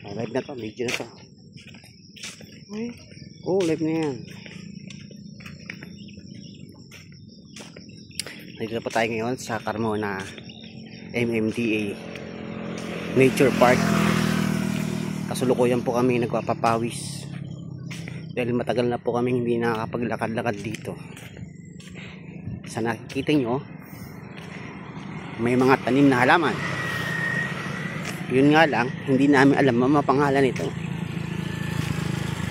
Live na to, video na to. Ay, oh, live na yan. Dito po tayo ngayon sa Carmona MMDA Nature Park. Kasulukuyan po kami nagpapapawis dahil matagal na po kami hindi nakakapaglakad-lakad dito. Sa nakikita nyo, may mga tanim na halaman. Yun nga lang, hindi namin alam ang mapangalan nito.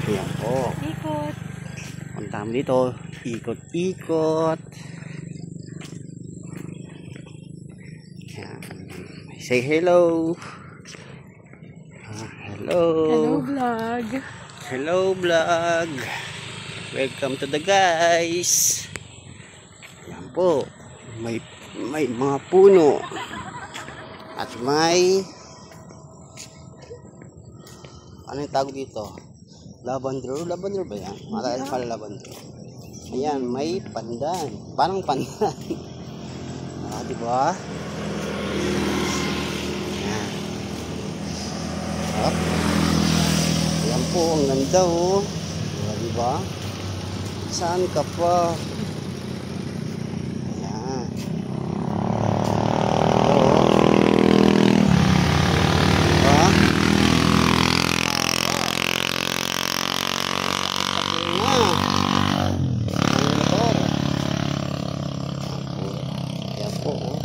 Ayan po. Ikot. Ang tama dito, ikot-ikot. Say hello. Hello. Hello vlog. Hello vlog. Welcome to the guys. Yan po. May mga puno. At may ano yung tawag dito? Lavender. Lavender ba yan? Matagal pala lavender. Ayan, may pandan. Parang pandan. Diba? Ayan po, ang ganda oh. Diba? Saan ka pa? Ayan. Oh. Diba? Ayan po oh.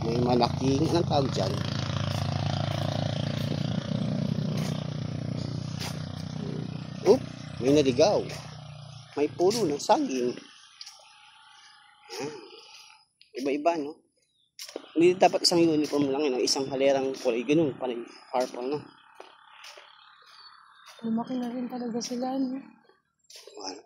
May malaking, anong tawag dyan? May naligaw. May puno ng saging. Iba-iba, no? Hindi dapat isang uniform lang, no? Isang halerang kulay. Ganun, parang purple, no? Lumaki na rin talaga sila, no? Well.